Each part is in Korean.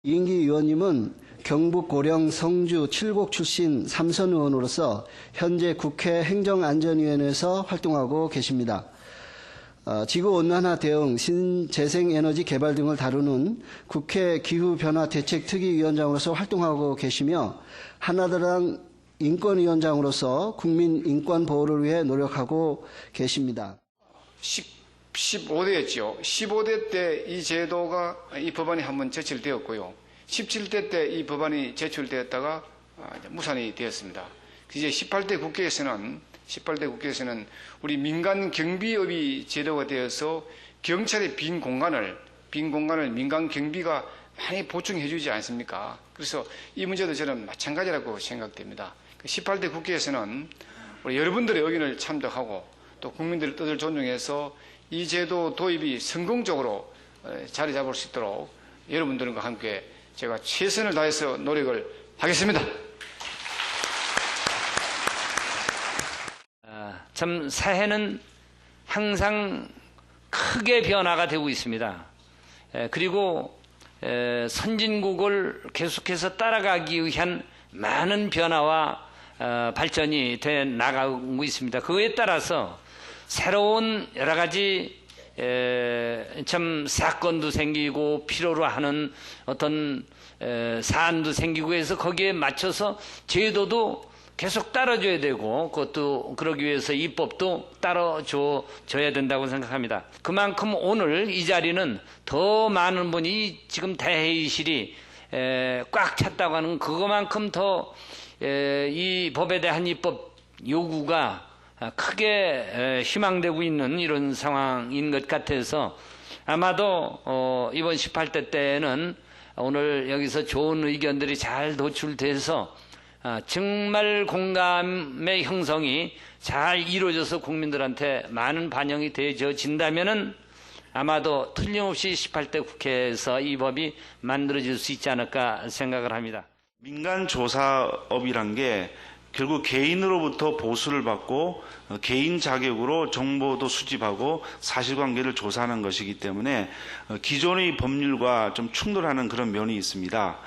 이인기 의원님은 경북 고령 성주 칠곡 출신 삼선 의원으로서 현재 국회 행정안전위원회에서 활동하고 계십니다. 지구온난화 대응, 신재생에너지 개발 등을 다루는 국회 기후변화대책특위위원장으로서 활동하고 계시며 한나라당 인권위원장으로서 국민 인권 보호를 위해 노력하고 계십니다. 15대였죠. 15대 때 이 제도가, 이 법안이 한번 제출되었고요. 17대 때 이 법안이 제출되었다가 무산이 되었습니다. 이제 18대 국회에서는 우리 민간 경비업이 제도가 되어서 경찰의 빈 공간을 민간 경비가 많이 보충해 주지 않습니까? 그래서 이 문제도 저는 마찬가지라고 생각됩니다. 18대 국회에서는 우리 여러분들의 의견을 참작하고 또 국민들의 뜻을 존중해서 이 제도 도입이 성공적으로 자리 잡을 수 있도록 여러분들과 함께 제가 최선을 다해서 노력을 하겠습니다. 참 사회는 항상 크게 변화가 되고 있습니다. 그리고 선진국을 계속해서 따라가기 위한 많은 변화와 발전이 돼 나가고 있습니다. 그에 따라서 새로운 여러 가지 참 사건도 생기고 필요로 하는 어떤 사안도 생기고 해서 거기에 맞춰서 제도도 계속 따라줘야 되고 그것도 그러기 위해서 입법도 따라줘야 된다고 생각합니다. 그만큼 오늘 이 자리는 더 많은 분이 지금 대회의실이 꽉 찼다고 하는 그것만큼 더 이 법에 대한 입법 요구가 크게 희망되고 있는 이런 상황인 것 같아서 아마도 이번 18대 때는 오늘 여기서 좋은 의견들이 잘 도출돼서 정말 공감의 형성이 잘 이루어져서 국민들한테 많은 반영이 되어진다면은 아마도 틀림없이 18대 국회에서 이 법이 만들어질 수 있지 않을까 생각을 합니다. 민간조사업이란 게 결국 개인으로부터 보수를 받고 개인 자격으로 정보도 수집하고 사실관계를 조사하는 것이기 때문에 기존의 법률과 좀 충돌하는 그런 면이 있습니다.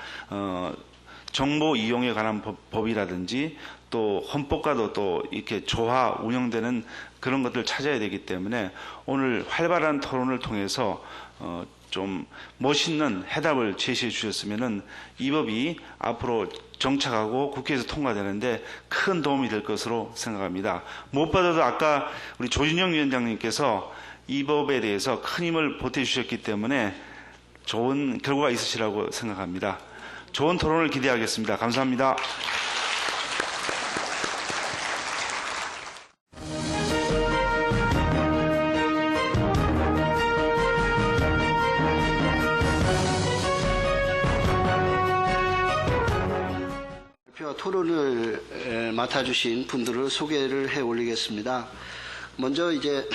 정보 이용에 관한 법이라든지 또 헌법과도 또 이렇게 조화 운영되는 그런 것들을 찾아야 되기 때문에 오늘 활발한 토론을 통해서 좀 멋있는 해답을 제시해 주셨으면은 이 법이 앞으로 정착하고 국회에서 통과되는데 큰 도움이 될 것으로 생각합니다. 무엇보다도 아까 우리 조진영 위원장님께서 이 법에 대해서 큰 힘을 보태주셨기 때문에 좋은 결과가 있으시라고 생각합니다. 좋은 토론을 기대하겠습니다. 감사합니다. 토론을 맡아주신 분들을 소개를 해 올리겠습니다. 먼저 이제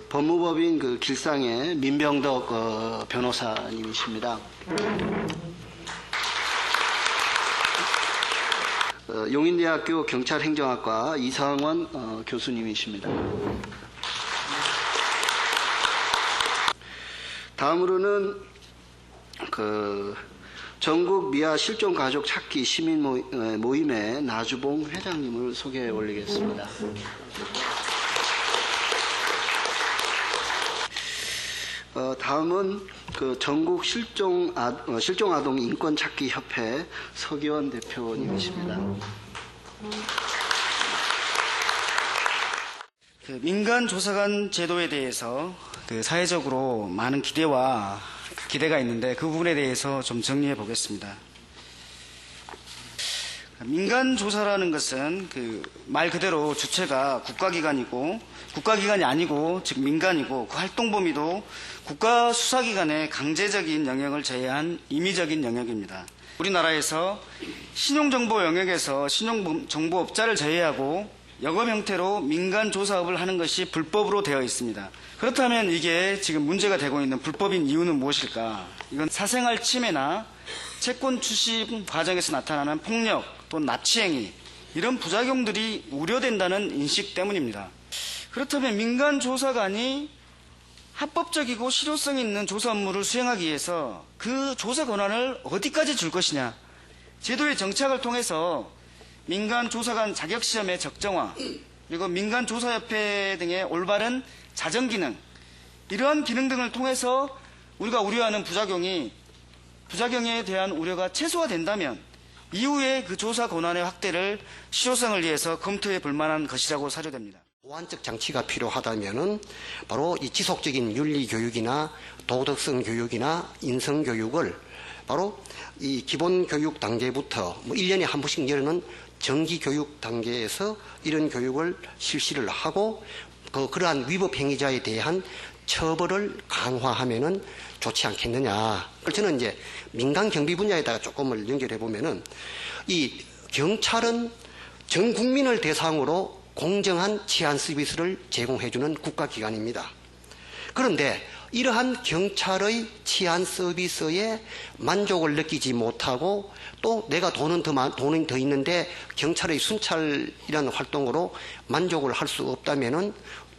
법무법인 길상의 민병덕 변호사님이십니다. 용인대학교 경찰행정학과 이상원 교수님이십니다. 다음으로는 전국 미아 실종 가족 찾기 시민 모임의 나주봉 회장님을 소개해 올리겠습니다. 다음은 전국 실종 아동 인권 찾기 협회 서기원 대표님이십니다. 민간 조사관 제도에 대해서 사회적으로 많은 기대가 있는데 그 부분에 대해서 좀 정리해 보겠습니다. 민간 조사라는 것은 말 그대로 주체가 국가기관이 아니고 즉 민간이고 그 활동 범위도 국가 수사기관의 강제적인 영역을 제외한 임의적인 영역입니다. 우리나라에서 신용정보 영역에서 신용정보업자를 제외하고 영업 형태로 민간 조사업을 하는 것이 불법으로 되어 있습니다. 그렇다면 이게 지금 문제가 되고 있는 불법인 이유는 무엇일까? 이건 사생활 침해나 채권 추심 과정에서 나타나는 폭력 또 납치행위 이런 부작용들이 우려된다는 인식 때문입니다. 그렇다면 민간 조사관이 합법적이고 실효성 있는 조사 업무를 수행하기 위해서 그 조사 권한을 어디까지 줄 것이냐. 제도의 정착을 통해서 민간 조사관 자격시험의 적정화, 그리고 민간조사협회 등의 올바른 자정기능, 이러한 기능 등을 통해서 우리가 우려하는 부작용에 대한 우려가 최소화된다면 이후에 그 조사 권한의 확대를 실효성을 위해서 검토해 볼 만한 것이라고 사료됩니다. 보완적 장치가 필요하다면은 바로 이 지속적인 윤리 교육이나 도덕성 교육이나 인성 교육을 바로 이 기본 교육 단계부터 1년에 한 번씩 열는 정기 교육 단계에서 이런 교육을 실시를 하고 그러한 위법 행위자에 대한 처벌을 강화하면은 좋지 않겠느냐. 저는 이제 민간 경비 분야에다가 조금을 연결해 보면은 이 경찰은 전 국민을 대상으로 공정한 치안 서비스를 제공해주는 국가기관입니다. 그런데 이러한 경찰의 치안 서비스에 만족을 느끼지 못하고 또 내가 돈이 더 있는데 경찰의 순찰이라는 활동으로 만족을 할 수 없다면은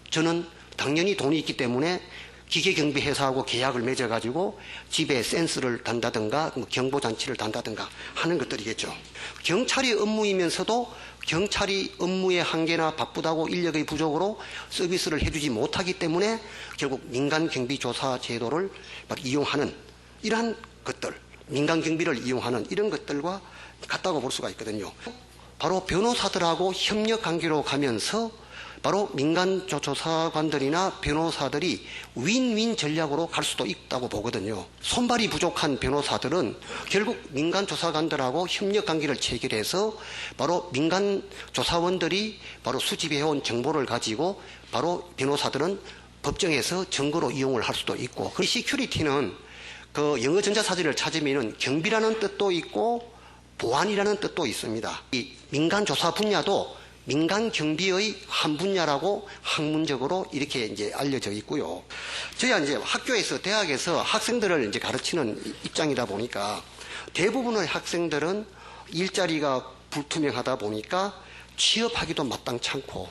저는 당연히 돈이 있기 때문에 기계경비 회사하고 계약을 맺어가지고 집에 센서를 단다든가 경보장치를 단다든가 하는 것들이겠죠. 경찰이 업무이면서도 경찰이 업무의 한계나 바쁘다고 인력의 부족으로 서비스를 해주지 못하기 때문에 결국 민간경비조사 제도를 이용하는 이러한 것들, 민간경비를 이용하는 이런 것들과 같다고 볼 수가 있거든요. 바로 변호사들하고 협력관계로 가면서 바로 민간조사관들이나 변호사들이 윈윈 전략으로 갈 수도 있다고 보거든요. 손발이 부족한 변호사들은 결국 민간조사관들하고 협력관계를 체결해서 바로 민간조사원들이 바로 수집해온 정보를 가지고 바로 변호사들은 법정에서 증거로 이용을 할 수도 있고, 그 시큐리티는 그 영어 전자사전을 찾으면은 경비라는 뜻도 있고 보안이라는 뜻도 있습니다. 이 민간조사 분야도 민간 경비의 한 분야라고 학문적으로 이렇게 이제 알려져 있고요. 저희가 이제 학교에서, 대학에서 학생들을 이제 가르치는 입장이다 보니까 대부분의 학생들은 일자리가 불투명하다 보니까 취업하기도 마땅찮고,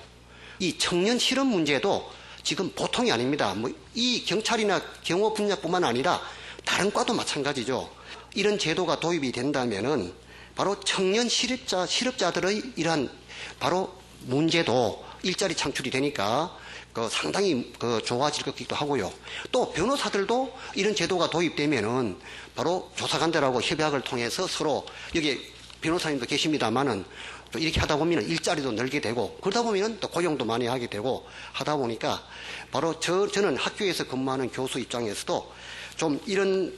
이 청년 실업 문제도 지금 보통이 아닙니다. 이 경찰이나 경호 분야뿐만 아니라 다른 과도 마찬가지죠. 이런 제도가 도입이 된다면은 바로 청년 실업자들의 이러한 바로 문제도 일자리 창출이 되니까 상당히 좋아질 것 같기도 하고요. 또 변호사들도 이런 제도가 도입되면은 바로 조사관들하고 협약을 통해서 서로, 여기 변호사님도 계십니다만은 또 이렇게 하다 보면 일자리도 늘게 되고, 그러다 보면 또 고용도 많이 하게 되고 하다 보니까 바로 저는 학교에서 근무하는 교수 입장에서도 좀 이런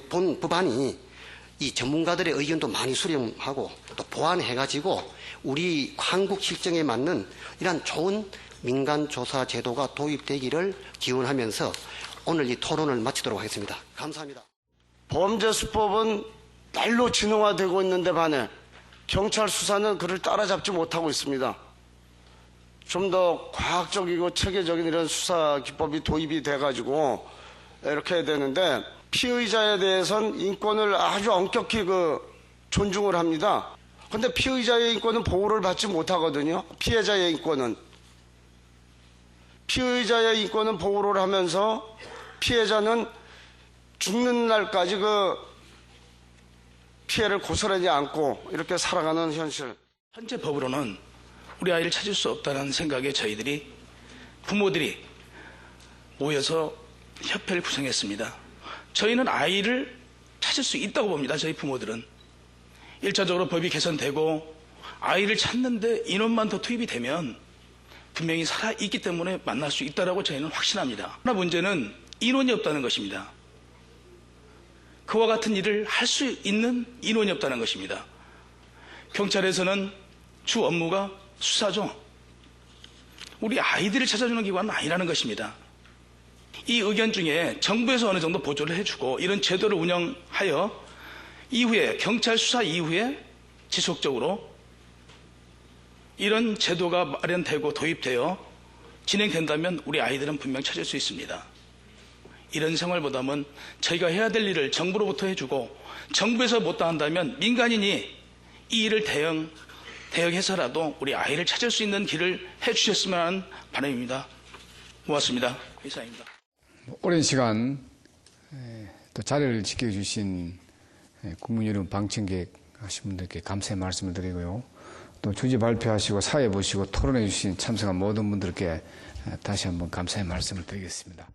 본 법안이 이 전문가들의 의견도 많이 수렴하고 또 보완해가지고 우리 한국 실정에 맞는 이런 좋은 민간조사 제도가 도입되기를 기원하면서 오늘 이 토론을 마치도록 하겠습니다. 감사합니다. 범죄수법은 날로 진흥화되고 있는데 반해 경찰 수사는 그를 따라잡지 못하고 있습니다. 좀 더 과학적이고 체계적인 이런 수사 기법이 도입이 돼가지고 이렇게 해야 되는데, 피의자에 대해서는 인권을 아주 엄격히 존중을 합니다. 근데 피의자의 인권은 보호를 받지 못하거든요. 피해자의 인권은 보호를 하면서 피해자는 죽는 날까지 피해를 고스란히 안고 이렇게 살아가는 현실. 현재 법으로는 우리 아이를 찾을 수 없다는 생각에 저희들이 부모들이 모여서 협회를 구성했습니다. 저희는 아이를 찾을 수 있다고 봅니다. 저희 부모들은 1차적으로 법이 개선되고 아이를 찾는데 인원만 더 투입이 되면 분명히 살아있기 때문에 만날 수 있다고 저희는 확신합니다. 하나 문제는 인원이 없다는 것입니다. 그와 같은 일을 할 수 있는 인원이 없다는 것입니다. 경찰에서는 주 업무가 수사죠. 우리 아이들을 찾아주는 기관은 아니라는 것입니다. 이 의견 중에 정부에서 어느 정도 보조를 해주고 이런 제도를 운영하여 이후에 경찰 수사 이후에 지속적으로 이런 제도가 마련되고 도입되어 진행된다면 우리 아이들은 분명 찾을 수 있습니다. 이런 생활보다는 저희가 해야 될 일을 정부로부터 해주고, 정부에서 못다 한다면 민간인이 이 일을 대응해서라도 우리 아이를 찾을 수 있는 길을 해주셨으면 하는 바람입니다. 고맙습니다. 이상입니다. 오랜 시간 또 자리를 지켜주신 국민 여러분, 방청객 하신 분들께 감사의 말씀을 드리고요. 또 주지 발표하시고 사회 보시고 토론해 주신 참석한 모든 분들께 다시 한번 감사의 말씀을 드리겠습니다.